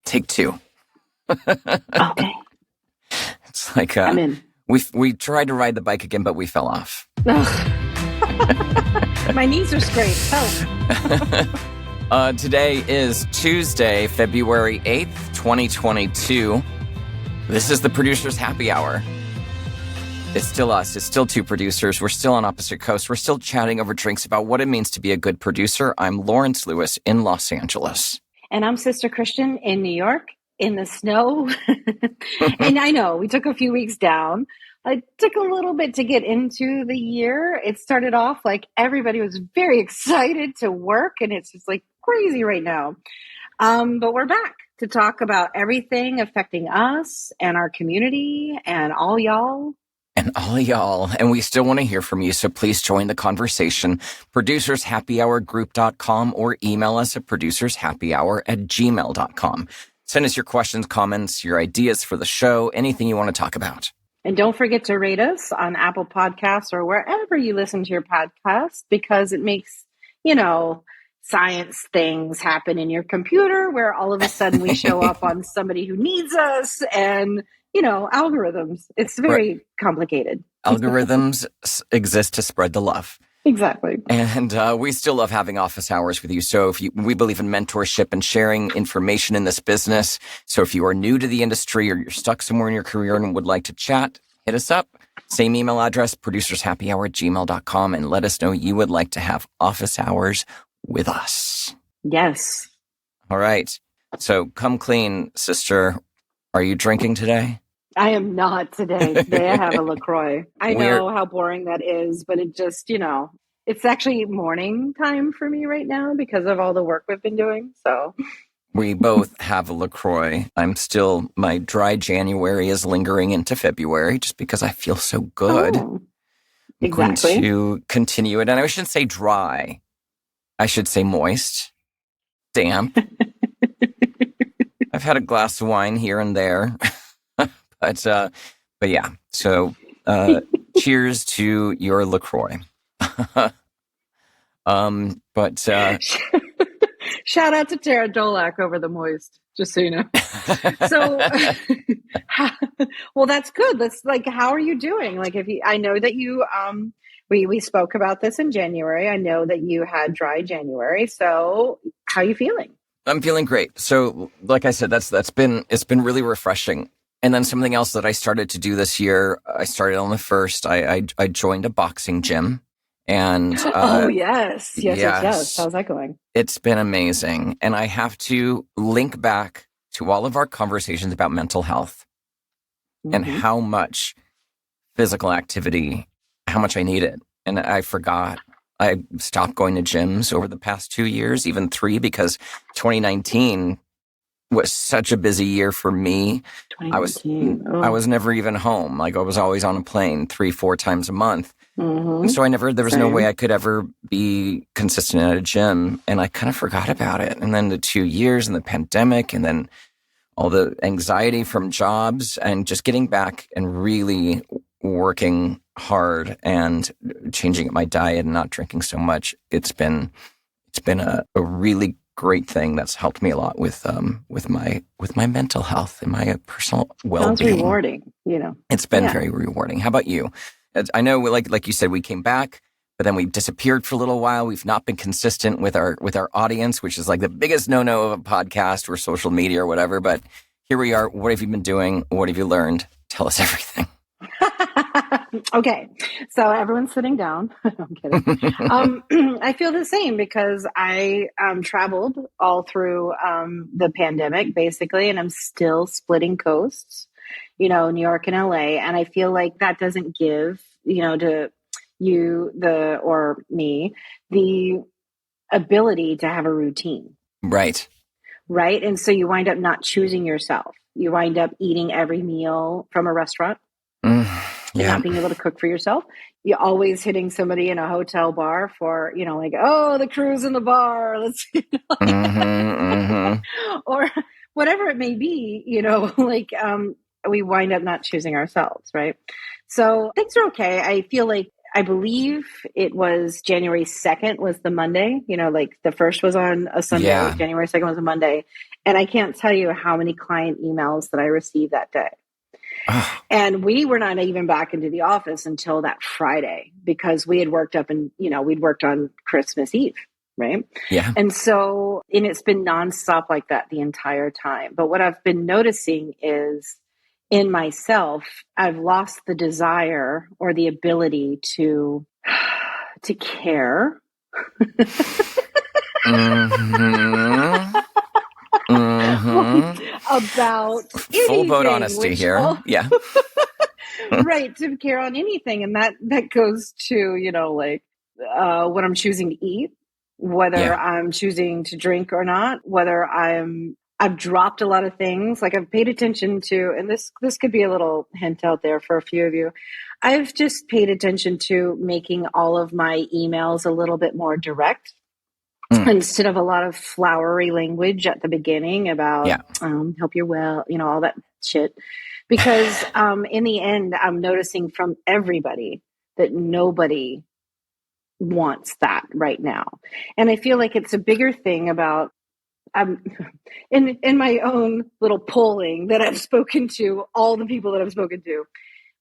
Take two. Okay. It's like I'm in. we tried to ride the bike again, but we fell off. My knees are scraped. Help. Today is Tuesday, February 8th, 2022. This is the Producers Happy Hour. It's still us. It's still two producers. We're still on opposite coasts. We're still chatting over drinks about what it means to be a good producer. I'm Lawrence Lewis in Los Angeles. And I'm Sister Christian in New York, in the snow. And I know we took a few weeks down. It took a little bit to get into the year. It started off like everybody was very excited to work, and it's just like crazy right now. But we're back to talk about everything affecting us and our community and all y'all. And we still want to hear from you, so please join the conversation. Producershappyhourgroup.com or email us at producershappyhour@gmail.com. Send us your questions, comments, your ideas for the show, anything you want to talk about. And don't forget to rate us on Apple Podcasts or wherever you listen to your podcast, because it makes, science things happen in your computer where all of a sudden we show up on somebody who needs us and, algorithms. It's very complicated. Algorithms exist to spread the love. Exactly. And we still love having office hours with you. So we believe in mentorship and sharing information in this business. So if you are new to the industry or you're stuck somewhere in your career and would like to chat, hit us up. Same email address, producershappyhour@gmail.com, and let us know you would like to have office hours with us. Yes. All right. So come clean, sister. Are you drinking today? I am not today. Today I have a LaCroix. I know how boring that is, but it just, it's actually morning time for me right now because of all the work we've been doing. So we both have a LaCroix. My dry January is lingering into February just because I feel so good. Oh, exactly. I'm going to continue it. And I shouldn't say dry. I should say moist, damp. I've had a glass of wine here and there. But yeah, so cheers to your LaCroix. Shout out to Tara Dolak over the moist, just so you know. So, well, that's good. How are you doing? I know that you, we spoke about this in January. I know that you had dry January. So how are you feeling? I'm feeling great. So like I said, it's been really refreshing. And then something else that I started to do this year, I started on the 1st. I joined a boxing gym. And yes. How's that going? It's been amazing. And I have to link back to all of our conversations about mental health and how much physical activity, how much I need it. And I forgot. I stopped going to gyms over the past 2 years, even 3, because 2019 was such a busy year for me. I was never even home. I was always on a plane 3-4 times a month. And so there was no way I could ever be consistent at a gym. And I kind of forgot about it. And then the 2 years and the pandemic and then all the anxiety from jobs and just getting back and really working hard and changing up my diet and not drinking so much. It's been a really great thing that's helped me a lot with my mental health and my personal well-being. Sounds rewarding, It's been very rewarding. How about you? I know, like you said, we came back, but then we disappeared for a little while. We've not been consistent with our audience, which is like the biggest no-no of a podcast or social media or whatever. But here we are. What have you been doing? What have you learned? Tell us everything. Okay, so everyone's sitting down. I'm kidding. I feel the same because I traveled all through the pandemic, basically, and I'm still splitting coasts, New York and LA. And I feel like that doesn't give, to you, or me, the ability to have a routine. Right. Right. And so you wind up not choosing yourself. You wind up eating every meal from a restaurant. Not being able to cook for yourself. You're always hitting somebody in a hotel bar for, the crew's in the bar. Let's, or whatever it may be, we wind up not choosing ourselves. Right. So things are okay. I feel like I believe it was January 2nd was the Monday, like the first was on a Sunday, Yeah. January 2nd was a Monday. And I can't tell you how many client emails that I received that day. Oh, And we were not even back into the office until that Friday because we had worked up and, we'd worked on Christmas Eve. Right. yeah. And so, and it's been nonstop like that the entire time. But what I've been noticing is in myself, I've lost the desire or the ability to care. Mm-hmm. Mm-hmm. About full boat honesty here. Yeah. Right. To care on anything. And that goes to, what I'm choosing to eat, whether I'm choosing to drink or not, whether I've dropped a lot of things. Like I've paid attention to, and this could be a little hint out there for a few of you. I've just paid attention to making all of my emails a little bit more direct. Instead of a lot of flowery language at the beginning about hope you're well, all that shit. Because in the end, I'm noticing from everybody that nobody wants that right now. And I feel like it's a bigger thing about in my own little polling that I've spoken to, all the people that I've spoken to,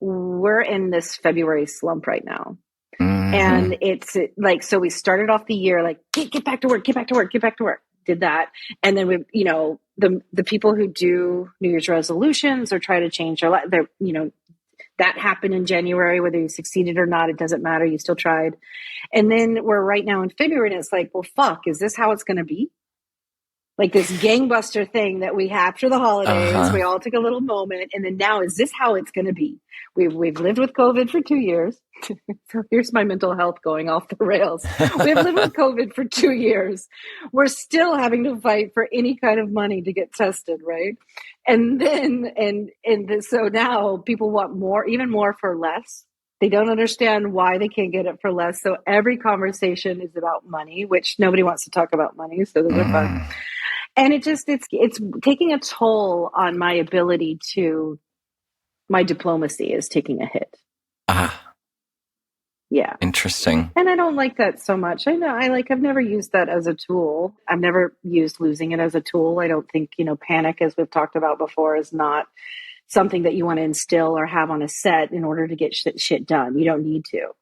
we're in this February slump right now. Mm-hmm. And it's like, so we started off the year like, get back to work, get back to work, get back to work. Did that. And then we, the people who do New Year's resolutions or try to change their life, that happened in January, whether you succeeded or not, it doesn't matter. You still tried. And then we're right now in February and it's like, well, fuck, is this how it's going to be? Like this gangbuster thing that we had after the holidays, we all took a little moment. And then now, is this how it's going to be? We've lived with COVID for 2 years. So here's my mental health going off the rails. We've lived with COVID for 2 years. We're still having to fight for any kind of money to get tested, right? And then, so now people want more, even more for less. They don't understand why they can't get it for less. So every conversation is about money, which nobody wants to talk about money. So those are fun. And it's taking a toll on my ability my diplomacy is taking a hit. Yeah. Interesting. And I don't like that so much. I know I've never used that as a tool. I've never used losing it as a tool. I don't think, panic, as we've talked about before, is not something that you want to instill or have on a set in order to get shit done. You don't need to.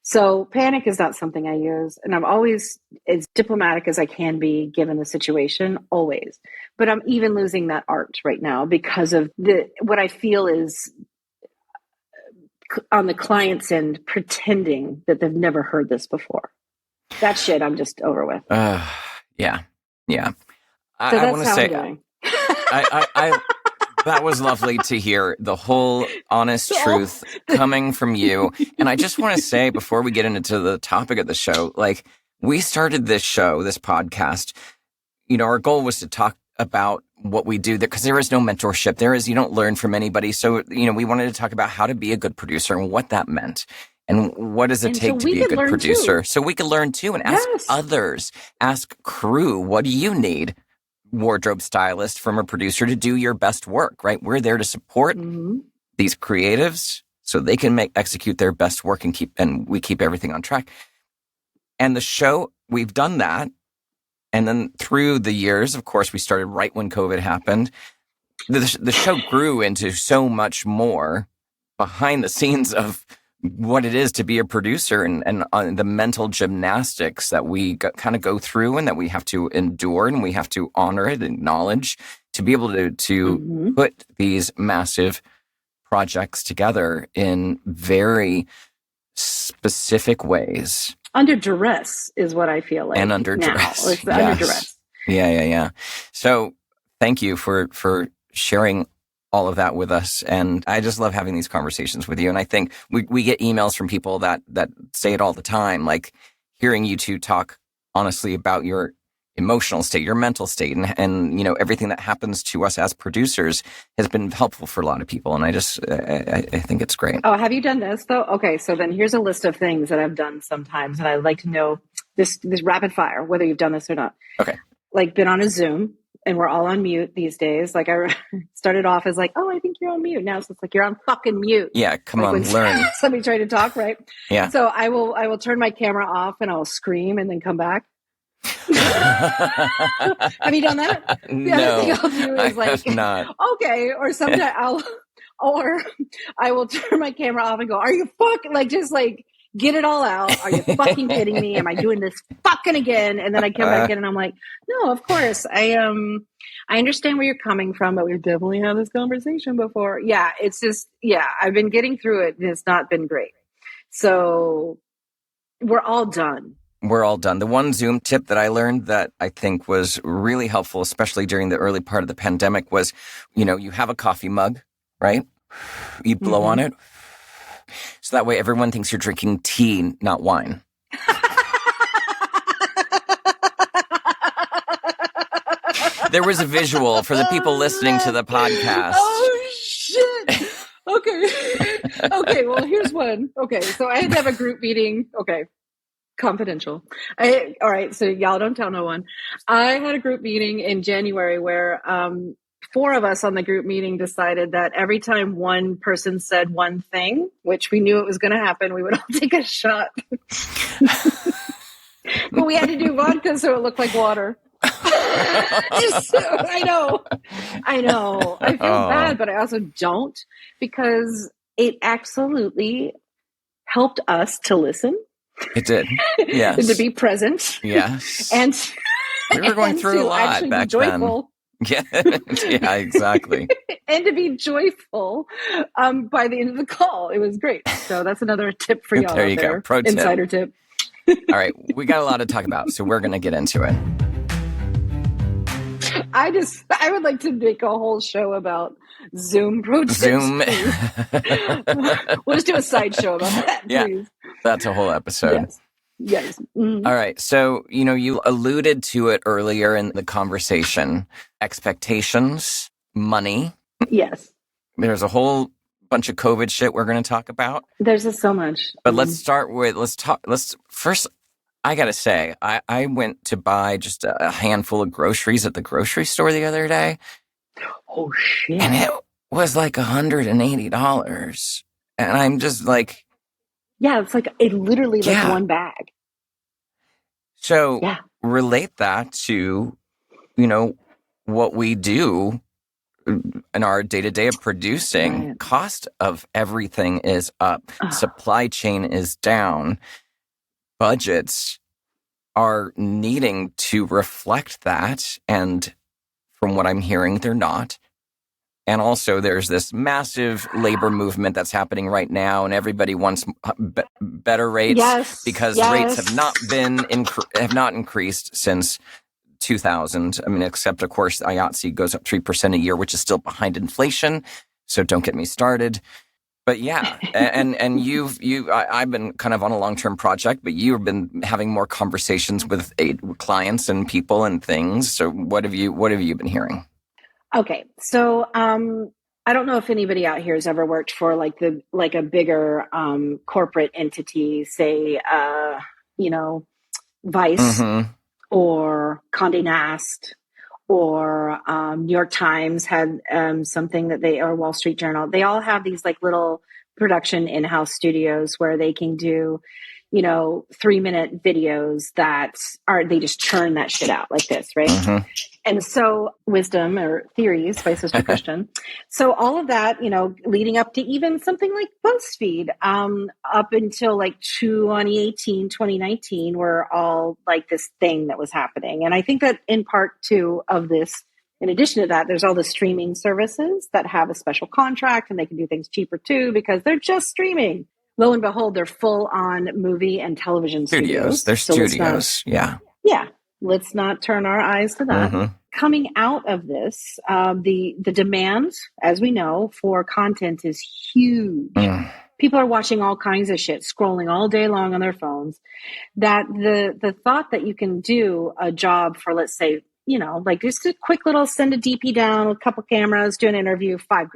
So panic is not something I use. And I'm always as diplomatic as I can be given the situation, always. But I'm even losing that art right now because of what I feel is on the client's end pretending that they've never heard this before. That shit I'm just over with. Yeah. So I want to say, that was lovely to hear the whole honest truth coming from you. And I just want to say, before we get into the topic of the show, like we started this show, this podcast, our goal was to talk about what we do there because there is no mentorship. You don't learn from anybody. So, we wanted to talk about how to be a good producer and what that meant. And what does it take to be a good producer? So we can learn too and ask others, ask crew, what do you need? Wardrobe stylist from a producer to do your best work, right? We're there to support these creatives so they can execute their best work and we keep everything on track. And the show, we've done that. And then through the years, of course, we started right when COVID happened. The show grew into so much more behind the scenes of what it is to be a producer and the mental gymnastics that we kind of go through and that we have to endure and we have to honor it, acknowledge to be able to put these massive projects together in very specific ways. Under duress is what I feel like. And under duress. It's under duress. Yeah. So thank you for sharing all of that with us. And I just love having these conversations with you. And I think we get emails from people that say it all the time, like hearing you two talk honestly about your emotional state, your mental state, and everything that happens to us as producers has been helpful for a lot of people. And I think it's great. Oh, have you done this though? Okay. So then here's a list of things that I've done sometimes. And I'd like to know this rapid fire, whether you've done this or not. Okay. Like been on a Zoom and we're all on mute these days. Like I started off as like, oh, I think you're on mute. Now it's just like, you're on fucking mute. Yeah, come like on, learn. Somebody trying to talk, right? Yeah. So I will turn my camera off and I'll scream and then come back. Have you done that? The other thing I'll do is like, not. Okay, or sometimes I will turn my camera off and go, are you fucking, like, just like, get it all out. Are you fucking kidding me? Am I doing this fucking again? And then I come back in and I'm like, no, of course. I understand where you're coming from, but we've definitely had this conversation before. Yeah, it's just, I've been getting through it and it's not been great. So we're all done. We're all done. The one Zoom tip that I learned that I think was really helpful, especially during the early part of the pandemic, was, you have a coffee mug, right? You blow on it. So that way everyone thinks you're drinking tea, not wine. There was a visual for the people listening to the podcast. Oh, shit. Okay, well, here's one. Okay, so I had to have a group meeting. Okay, confidential. All right, so y'all don't tell no one. I had a group meeting in January where 4 of us on the group meeting decided that every time one person said one thing, which we knew it was going to happen, we would all take a shot. But we had to do vodka so it looked like water. I know. I feel bad, but I also don't, because it absolutely helped us to listen. It did. Yes. And to be present. Yes. And we were going through a lot back then. Yeah, exactly. And to be joyful by the end of the call. It was great. So that's another tip for y'all. There you go. Pro tip. Insider tip. All right. We got a lot to talk about, so we're going to get into it. I would like to make a whole show about Zoom pro tips. Zoom. We'll just do a sideshow about that, please. That's a whole episode. Yes. Mm-hmm. All right. So, you alluded to it earlier in the conversation. Expectations, money. Yes. There's a whole bunch of COVID shit we're going to talk about. There's just so much. But let's first, I got to say, I went to buy just a handful of groceries at the grocery store the other day. Oh, shit. And it was like $180. And I'm just like... Yeah, it's like, it literally like one bag. So relate that to, what we do in our day-to-day of producing. Right. Cost of everything is up. Supply chain is down. Budgets are needing to reflect that. And from what I'm hearing, they're not. And also there's this massive labor movement that's happening right now, and everybody wants better rates because rates have not increased since 2000. I mean, except of course IATSE goes up 3% a year, which is still behind inflation. So don't get me started. But yeah, and I've been kind of on a long-term project, but you've been having more conversations with clients and people and things. So what have you been hearing? Okay, so I don't know if anybody out here has ever worked for like a bigger corporate entity, say Vice or Condé Nast, or New York Times had something that or Wall Street Journal. They all have these like little production in-house studios where they can do 3-minute videos they just churn that shit out like this, right? Mm-hmm. And so Wisdom or Theories by Sister Christian. So all of that, leading up to even something like BuzzFeed, up until like 2018, 2019, were all like this thing that was happening. And I think that in part too of this, in addition to that, there's all the streaming services that have a special contract and they can do things cheaper too, because they're just streaming. Lo and behold, they're full on movie and television studios. They're studios. Yeah. Let's not turn our eyes to that. Mm-hmm. Coming out of this, the demand, as we know, for content is huge. People are watching all kinds of shit, scrolling all day long on their phones. That the thought that you can do a job for, let's say, like just a quick little send a DP down, a couple cameras, do an interview, $5,000.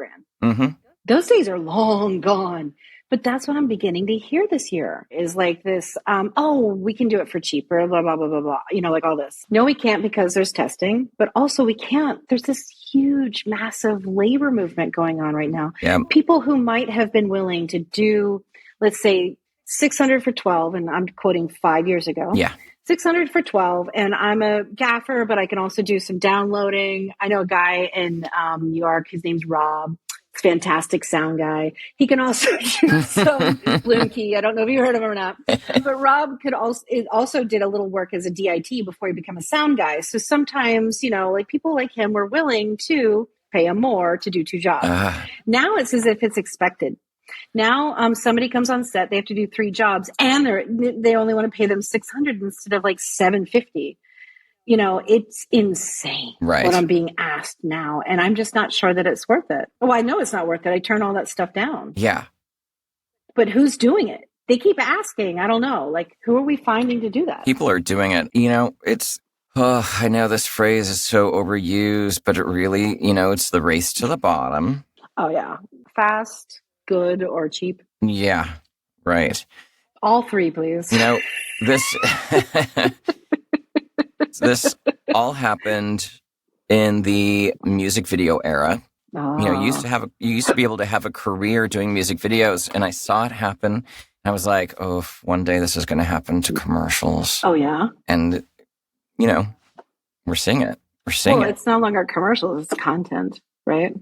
Mm-hmm. Those days are long gone. But that's what I'm beginning to hear this year is like this, oh, we can do it for cheaper, blah, blah, blah, blah, blah. Like all this. No, we can't because there's testing, but also we can't. There's this huge, massive labor movement going on right now. Yeah. People who might have been willing to do, let's say, 600 for 12, and I'm quoting 5 years ago. Yeah. 600 for 12, and I'm a gaffer, but I can also do some downloading. I know a guy in New York, his name's Rob. Fantastic sound guy. He can also do some Bloom Key. I don't know if you heard of him or not, but Rob also did a little work as a DIT before he became a sound guy. So sometimes, like people like him were willing to pay him more to do 2 jobs. Now it's as if it's expected. Now somebody comes on set, they have to do 3 jobs, and they only want to pay them $600 instead of like $750. It's insane what I'm being asked now. And I'm just not sure that it's worth it. Oh, I know it's not worth it. I turn all that stuff down. Yeah. But who's doing it? They keep asking. I don't know. Like, who are we finding to do that? People are doing it. I know this phrase is so overused, but it really, it's the race to the bottom. Oh, yeah. Fast, good, or cheap. Yeah. Right. All 3, please. This all happened in the music video era. You used to be able to have a career doing music videos, and I saw it happen. And I was like, oh, one day this is going to happen to commercials. Oh, yeah. And, we're seeing it. It's no longer commercials, it's content, right?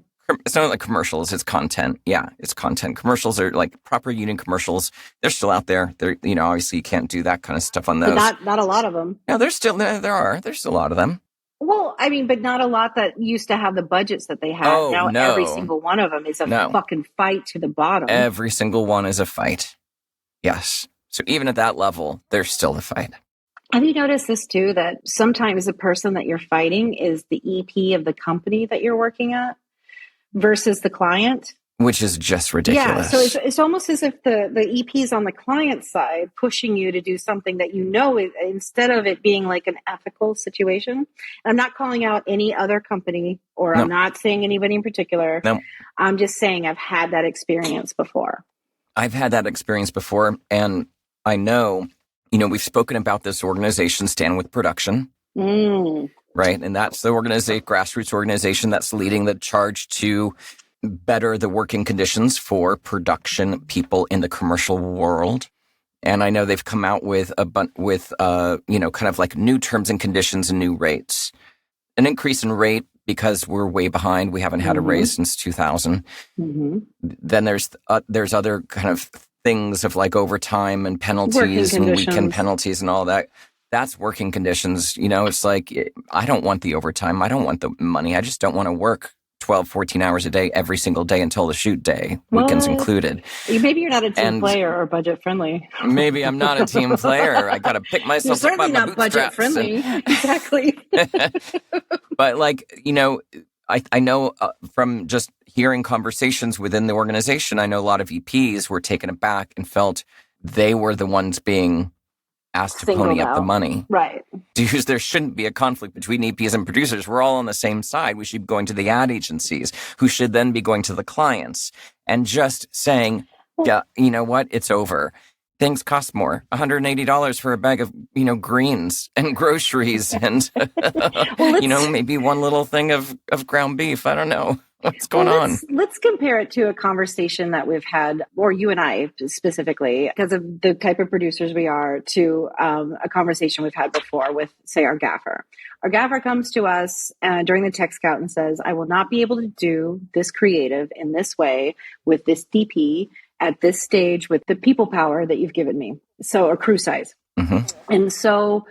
It's not like commercials, it's content. Yeah, it's content. Commercials are like proper union commercials. They're still out there. They're, obviously you can't do that kind of stuff on those. But not a lot of them. No, there's still a lot of them. Well, I mean, but not a lot that used to have the budgets that they have. Oh, now no. Every single one of them is a fucking fight to the bottom. Every single one is a fight. Yes. So even at that level, there's still a fight. Have you noticed this too, that sometimes the person that you're fighting is the EP of the company that you're working at versus the client? Which is just ridiculous. Yeah, so it's almost as if the EP's on the client side pushing you to do something that instead of it being like an ethical situation. I'm not calling out any other company, or I'm not saying anybody in particular. No. I'm just saying I've had that experience before. I've had that experience before, and I know, we've spoken about this organization, Stand With Production. Right? And that's the grassroots organization that's leading the charge to better the working conditions for production people in the commercial world. And I know they've come out with kind of like new terms and conditions and new rates. An increase in rate because we're way behind. We haven't had a raise since 2000. Mm-hmm. Then there's other kind of things of like overtime and penalties and weekend penalties and all that. That's working conditions. It's like, I don't want the overtime. I don't want the money. I just don't want to work 12, 14 hours a day every single day until the shoot day, weekends included. Maybe you're not a team player or budget friendly. Maybe I'm not a team player. I got to pick myself up by my bootstraps. You're certainly not budget friendly. Exactly. But I know from just hearing conversations within the organization, I know a lot of EPs were taken aback and felt they were the ones being asked to pony up the money. Right. Because there shouldn't be a conflict between EPs and producers. We're all on the same side. We should be going to the ad agencies, who should then be going to the clients and just saying, yeah, you know what? It's over. Things cost more. $180 for a bag of, greens and groceries and, maybe one little thing of ground beef. I don't know. What's going on? Let's compare it to a conversation that we've had, or you and I specifically, because of the type of producers we are, to a conversation we've had before with, say, our gaffer. Our gaffer comes to us during the tech scout and says, I will not be able to do this creative in this way with this DP at this stage with the people power that you've given me. So, or crew size. Mm-hmm. And so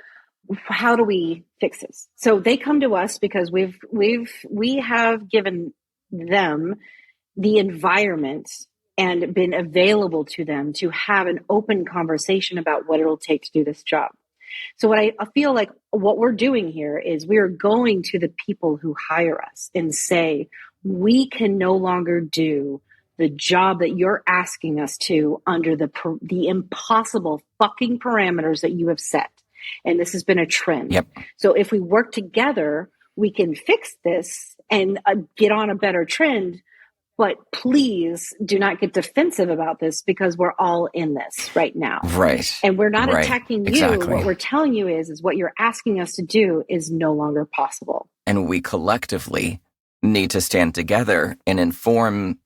how do we fix this? So they come to us because we have given them the environment and been available to them to have an open conversation about what it'll take to do this job. So what I feel like what we're doing here is we're going to the people who hire us and say, we can no longer do the job that you're asking us to under the impossible fucking parameters that you have set. And this has been a trend. Yep. So if we work together, we can fix this and get on a better trend. But please do not get defensive about this because we're all in this right now. Right. And we're not attacking you. Exactly. What we're telling you is what you're asking us to do is no longer possible. And we collectively need to stand together and inform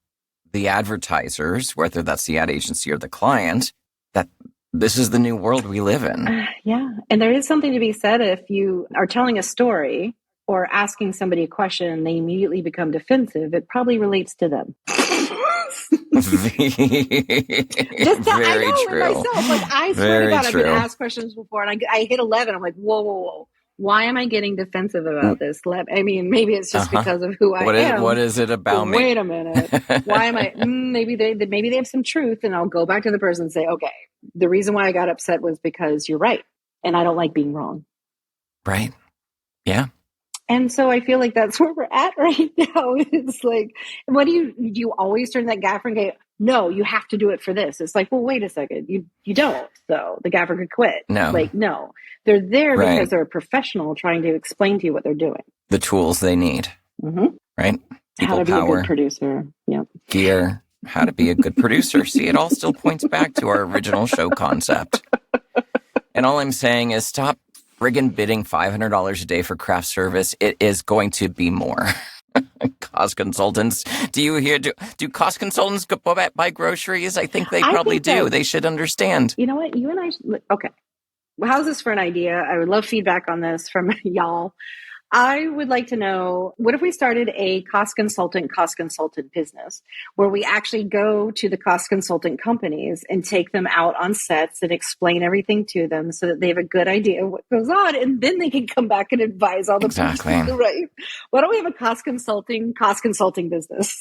the advertisers, whether that's the ad agency or the client, that this is the new world we live in. Yeah. And there is something to be said if you are telling a story or asking somebody a question and they immediately become defensive, it probably relates to them. Very true. Myself, like I swear to God, I've been asked questions before and I hit 11. I'm like, whoa. Why am I getting defensive about this? I mean, maybe it's just because of who I am. What is it about me? Wait a minute. Why am I? Maybe they have some truth, and I'll go back to the person and say, okay, the reason why I got upset was because you're right, and I don't like being wrong. Right. Yeah. And so I feel like that's where we're at right now. It's like, what do you always turn that gaffer and go, no, you have to do it for this. It's like, well, wait a second. You don't. So the gaffer could quit. No. Like, no. They're there because they're a professional trying to explain to you what they're doing. The tools they need. Mm-hmm. Right? How to be a good producer. Yep. Gear. How to be a good producer. See, it all still points back to our original show concept. And all I'm saying is stop friggin' bidding $500 a day for craft service. It is going to be more. Cost consultants. Do you hear? Do cost consultants buy groceries? I think they probably do. They should understand. You know what? You and I. Okay. Well, how's this for an idea? I would love feedback on this from y'all. I would like to know, what if we started a cost consultant business where we actually go to the cost consultant companies and take them out on sets and explain everything to them so that they have a good idea of what goes on, and then they can come back and advise all the people, right? Why don't we have a cost consulting business?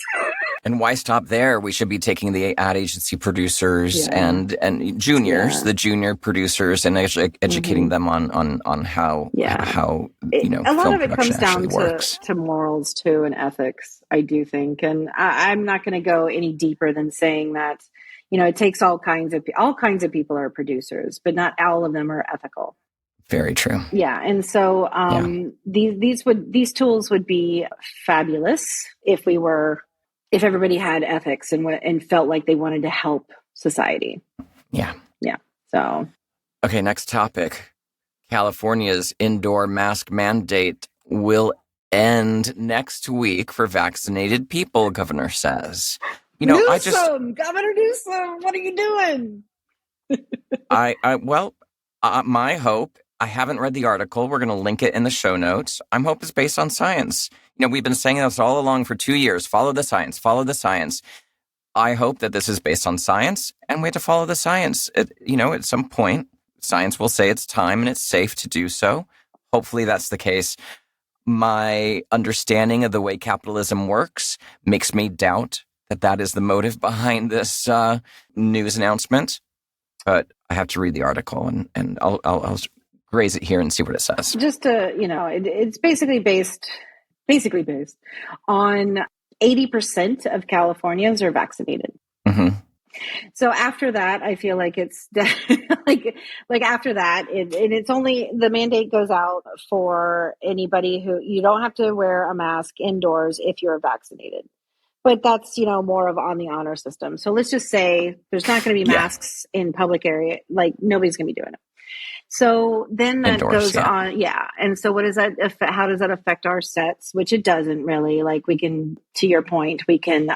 And why stop there? We should be taking the ad agency producers and juniors, the junior producers, and educating them on how a lot of it comes down to morals too and ethics, I do think. And I'm not going to go any deeper than saying that, it takes all kinds of people are producers, but not all of them are ethical. Very true. Yeah. And so these tools would be fabulous if everybody had ethics and felt like they wanted to help society. Yeah. Yeah. So. Okay. Next topic. California's indoor mask mandate will end next week for vaccinated people, governor says. Newsom, Governor Newsom, what are you doing? My hope, I haven't read the article. We're going to link it in the show notes. I'm hope it's based on science. We've been saying this all along for 2 years. Follow the science, follow the science. I hope that this is based on science, and we have to follow the science. At some point, science will say it's time and it's safe to do so. Hopefully that's the case. My understanding of the way capitalism works makes me doubt that is the motive behind this news announcement. But I have to read the article and I'll graze it here and see what it says. Just to, it's basically based on 80% of Californians are vaccinated. Mm-hmm. So after that, I feel like it's like after that, it's only the mandate goes out for anybody who you don't have to wear a mask indoors if you're vaccinated. But that's, more of on the honor system. So let's just say there's not going to be masks in public area. Like nobody's going to be doing it. So then that goes on. Yeah. And so what does that affect? How does that affect our sets? Which it doesn't really. Like we can, to your point, we can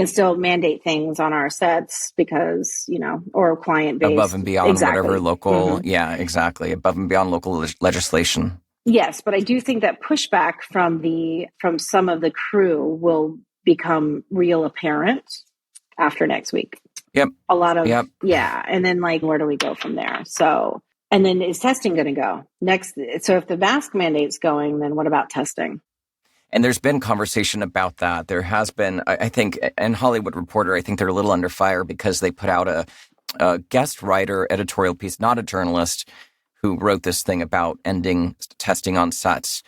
still mandate things on our sets because, or client based. Above and beyond whatever local. Mm-hmm. Yeah, exactly. Above and beyond local legislation. Yes. But I do think that pushback from some of the crew will become real apparent after next week. Yep. A lot of, and then where do we go from there? So, and then is testing going to go next? So if the mask mandate's going, then what about testing? And there's been conversation about that. There has been, I think, and Hollywood Reporter, I think they're a little under fire because they put out a guest writer editorial piece, not a journalist, who wrote this thing about ending testing on sets,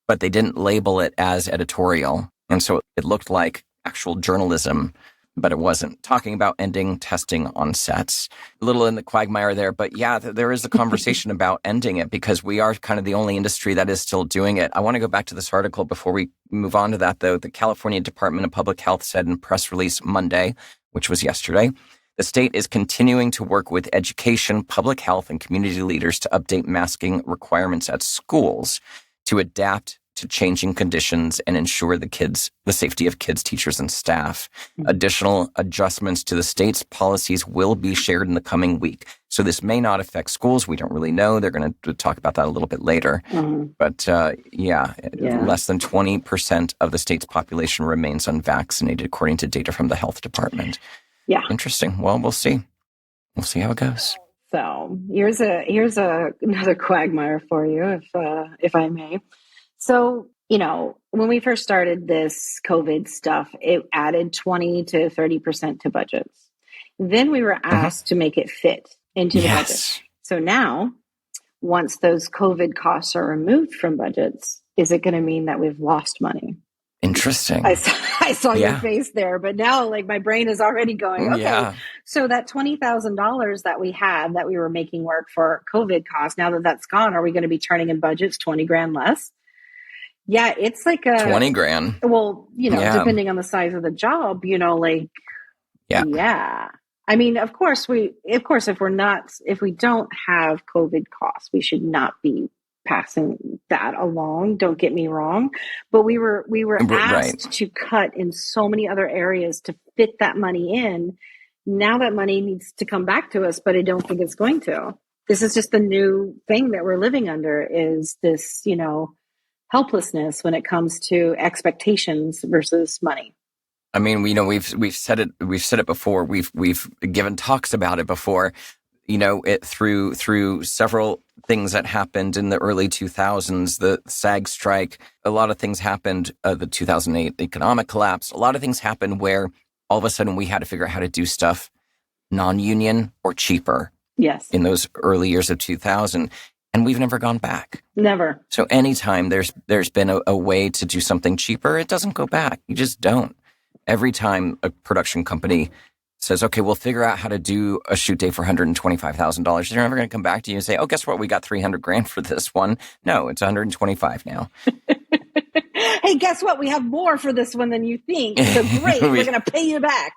but they didn't label it as editorial. And so it looked like actual journalism but it wasn't. Talking about ending testing on sets. A little in the quagmire there, but yeah, there is a conversation about ending it because we are kind of the only industry that is still doing it. I want to go back to this article before we move on to that, though. The California Department of Public Health said in a press release Monday, which was yesterday, the state is continuing to work with education, public health, and community leaders to update masking requirements at schools to adapt to changing conditions and ensure the safety of kids, teachers, and staff. Additional adjustments to the state's policies will be shared in the coming week. So this may not affect schools. We don't really know. They're going to talk about that a little bit later. But less than 20% of the state's population remains unvaccinated, according to data from the health department. Yeah. Interesting. Well, we'll see. We'll see how it goes. So here's another quagmire for you, if I may. So, when we first started this COVID stuff, it added 20 to 30% to budgets. Then we were asked to make it fit into the budget. So now, once those COVID costs are removed from budgets, is it going to mean that we've lost money? Interesting. I saw your face there, but now my brain is already going, okay, so that $20,000 that we had that we were making work for COVID costs, now that that's gone, are we going to be turning in budgets 20 grand less? Yeah, it's like 20 grand. Well, depending on the size of the job, yeah. I mean, of course, if we don't have COVID costs, we should not be passing that along. Don't get me wrong, but we were asked to cut in so many other areas to fit that money in. Now that money needs to come back to us, but I don't think it's going to. This is just the new thing that we're living under, is this, helplessness when it comes to expectations versus money. I mean, we've said it before. We've given talks about it before. It through several things that happened in the early 2000s, the SAG strike, a lot of things happened, the 2008 economic collapse, a lot of things happened where all of a sudden we had to figure out how to do stuff non-union or cheaper. Yes. In those early years of 2000. And we've never gone back. Never. So anytime there's been a way to do something cheaper, it doesn't go back. You just don't. Every time a production company says, okay, we'll figure out how to do a shoot day for $125,000, they're never going to come back to you and say, oh, guess what? We got $300 grand for this one. No, it's $125 now. Hey, guess what? We have more for this one than you think. So great. We're going to pay you back.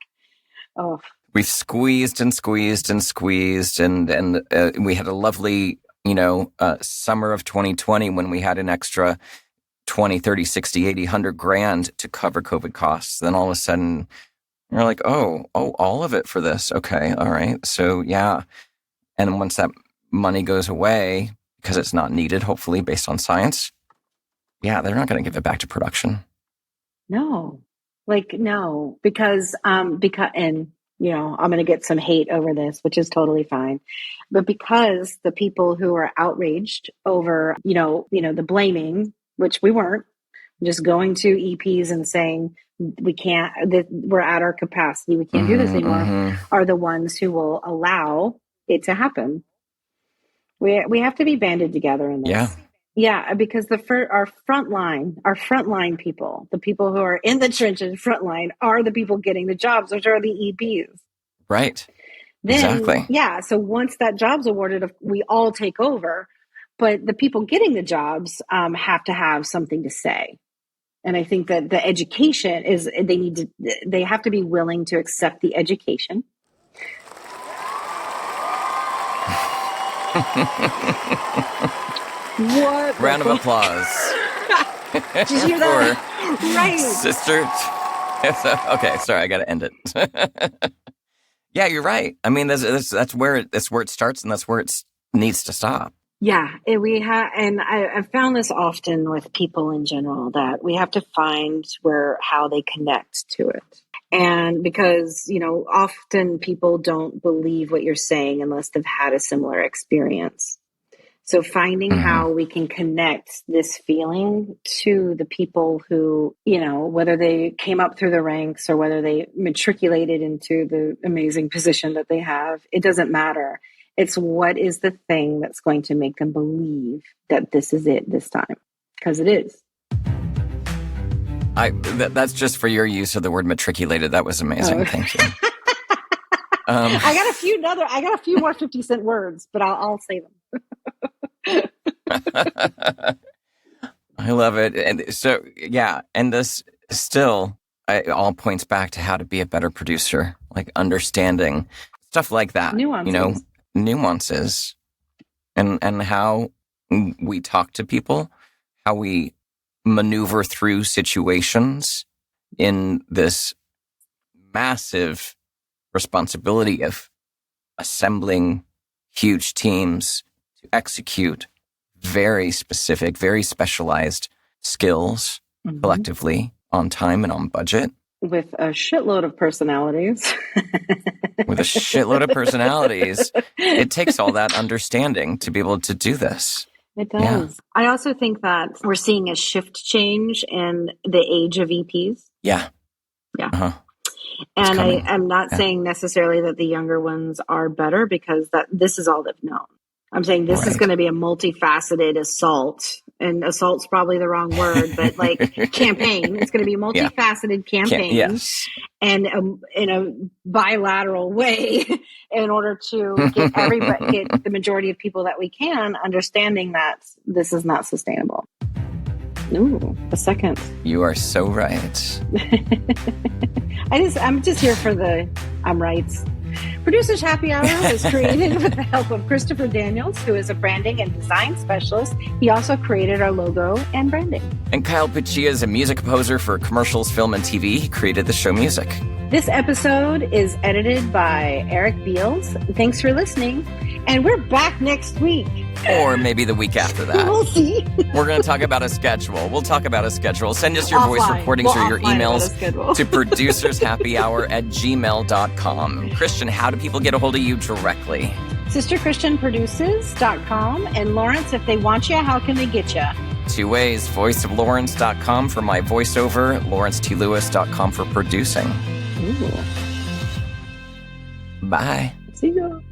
Oh, we've squeezed and squeezed and squeezed. And we had a lovely, summer of 2020 when we had an extra 20, 30, 60, 80, 100 grand to cover COVID costs. Then all of a sudden you're like, oh, all of it for this. Okay. All right. So yeah. And once that money goes away, because it's not needed, hopefully based on science, yeah, they're not going to give it back to production. No, because I'm going to get some hate over this, which is totally fine. But because the people who are outraged over, the blaming, which we weren't, just going to EPs and saying, we can't, we're at our capacity, we can't do this anymore, are the ones who will allow it to happen. We have to be banded together in this. Yeah. Yeah, because our frontline people, the people who are in the trenches, frontline, are the people getting the jobs, which are the EPs. Right. Then, exactly. Yeah. So once that job's awarded, we all take over, but the people getting the jobs have to have something to say. And I think that the education they have to be willing to accept the education. What? Round of applause. Did you hear that? Right. Sister. Okay, sorry, I got to end it. Yeah, you're right. I mean, that's where it starts, and that's where it needs to stop. Yeah, and I've found this often with people in general, that we have to find how they connect to it. And because, often people don't believe what you're saying unless they've had a similar experience. So finding how we can connect this feeling to the people who, whether they came up through the ranks or whether they matriculated into the amazing position that they have, it doesn't matter. It's what is the thing that's going to make them believe that this is it this time, because it is. That's just for your use of the word matriculated. That was amazing. Thank you. I got a few more 50-cent words, but I'll say them. I love it. And so, yeah. And this still all points back to how to be a better producer, like understanding stuff like that. Nuances. Nuances and how we talk to people, how we maneuver through situations in this massive responsibility of assembling huge teams to execute very specific, very specialized skills collectively on time and on budget. With a shitload of personalities. It takes all that understanding to be able to do this. It does. Yeah. I also think that we're seeing a shift change in the age of EPs. Yeah. Yeah. Uh-huh. And I'm not saying necessarily that the younger ones are better, because this is all they've known. I'm saying this is going to be a multifaceted assault, and assault's probably the wrong word, but like campaign. It's going to be a multifaceted campaign, and in a bilateral way, in order to get get the majority of people that we can understanding that this is not sustainable. Ooh, a second. You are so right. I'm just here for I'm right. Producers Happy Hour was created with the help of Christopher Daniels, who is a branding and design specialist. He also created our logo and branding. And Kyle Puccia is a music composer for commercials, film, and TV. He created the show music. This episode is edited by Eric Beals. Thanks for listening. And we're back next week. Or maybe the week after that. We'll see. We're going to talk about a schedule. We'll talk about a schedule. Send us your voice recordings or your emails to producershappyhour@gmail.com. Christian, how do people get a hold of you directly? SisterChristianProduces.com. And Lawrence, if they want you, how can they get you? 2 ways. voiceoflawrence.com for my voiceover, lawrencetLewis.com for producing. Ooh. Bye. See you.